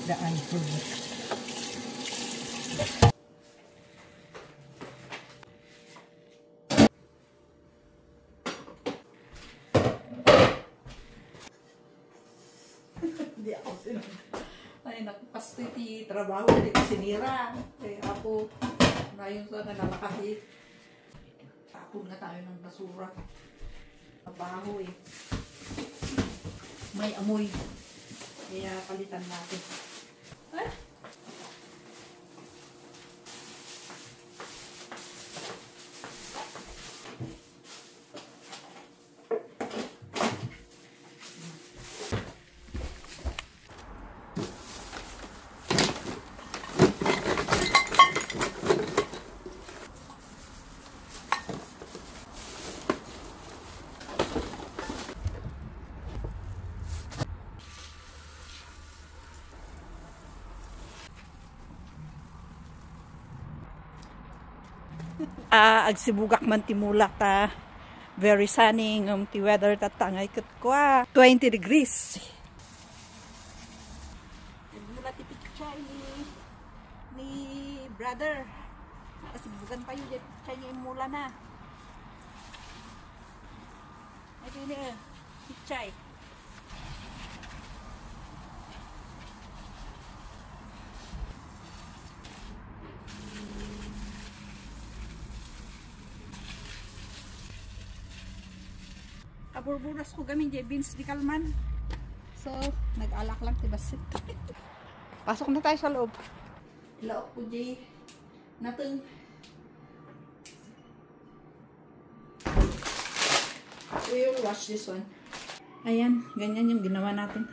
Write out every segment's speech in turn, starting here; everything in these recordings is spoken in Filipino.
the iPhone. Hindi ako ay nakapasti ti trabaho hindi ko sinira. Kaya ako ngayon sa nalakahit. Tapon nga tayo ng basura. Trabaho eh. May amoy. Kaya palitan natin. Ah! Agsibugak man timulak ta. Very sunny ti weather tatangay kat kwa 20 degrees. Mula ti pichay ni brother. Asibugan pa yung pichay niya mula na. Ito ni pichay. Kaburburas ko gamin dyan, beans di kalman. So, nag-alak lang tibasit. Pasok na tayo sa loob. Laok ko dyan. Natung. We will wash this one. Ayan, ganyan yung ginawa natin.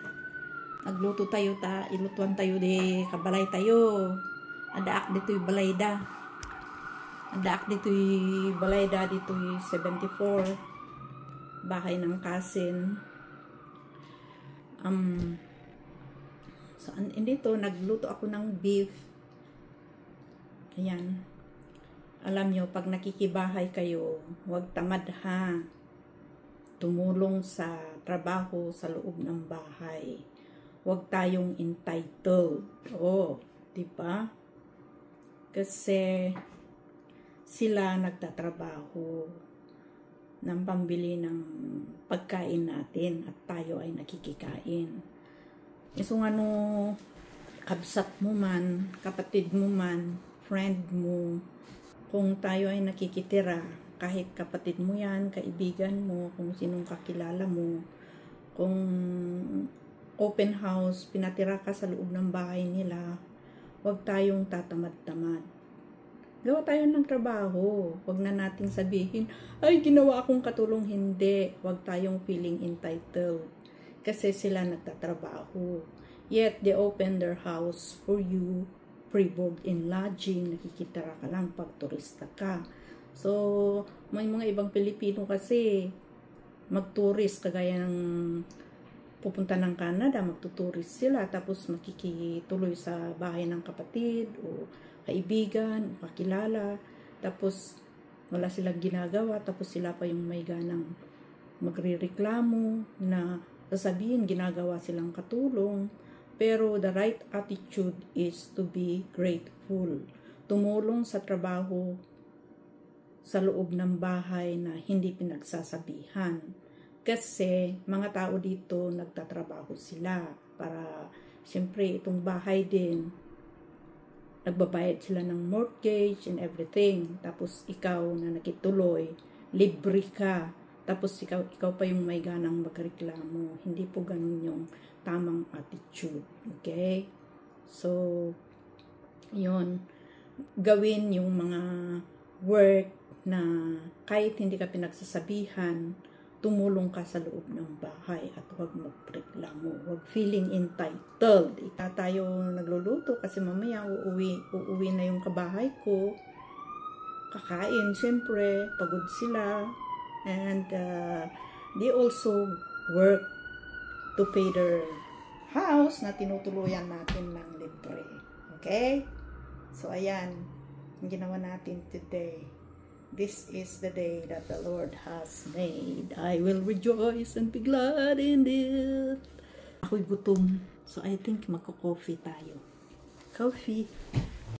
Nagluto tayo ilutuan tayo di kabalay tayo. Adaak dito yung balayda. Adaak dito yung balayda dito yung 74. Bahay ng cousin. So, dito, nagluto ako ng beef. Ayan. Alam nyo, pag nakikibahay kayo, huwag tamad ha. Tumulong sa trabaho sa loob ng bahay. Huwag tayong entitled. Oh, diba? Kasi sila nagtatrabaho ng pambili ng pagkain natin at tayo ay nakikikain. So ano, kabsat mo man, kapatid mo man, friend mo, kung tayo ay nakikitira, kahit kapatid mo yan, kaibigan mo, kung sinong kakilala mo, kung open house, pinatira ka sa loob ng bahay nila, huwag tayong tatamad-tamad. Gawa tayo ng trabaho. Huwag na nating sabihin, ay, ginawa akong katulong. Hindi. Huwag tayong feeling entitled. Kasi sila nagtatrabaho. Yet, they open their house for you. Free board and lodging. Nakikitira ka lang pag turista ka. So, may mga ibang Pilipino kasi mag-tourist. Kagaya ng pupunta ng Canada, magtuturist sila. Tapos makikituloy sa bahay ng kapatid o kaibigan, kakilala, tapos wala silang ginagawa, tapos sila pa yung may ganang magrereklamo na sasabihin ginagawa silang katulong. Pero the right attitude is to be grateful. Tumulong sa trabaho sa loob ng bahay na hindi pinagsasabihan. Kasi mga tao dito nagtatrabaho sila para siyempre itong bahay din nagbabayad sila ng mortgage and everything. Tapos ikaw na nakituloy, libre ka. Tapos ikaw pa yung may ganang magreklamo. Hindi po ganun yung tamang attitude. Okay? So, yun. Gawin yung mga work na kahit hindi ka pinagsasabihan, tumulong ka sa loob ng bahay at huwag magreklamo. Huwag feeling entitled. Tayo nagluluto kasi mamaya uuwi na yung kabahay ko. Kakain, siyempre, pagod sila. And they also work to pay their house na tinutuluyan natin ng libre. Okay? So, ayan. Ang ginawa natin today. This is the day that the Lord has made. I will rejoice and be glad in it. Ako'y gutom. So I think magko-coffee tayo. Coffee.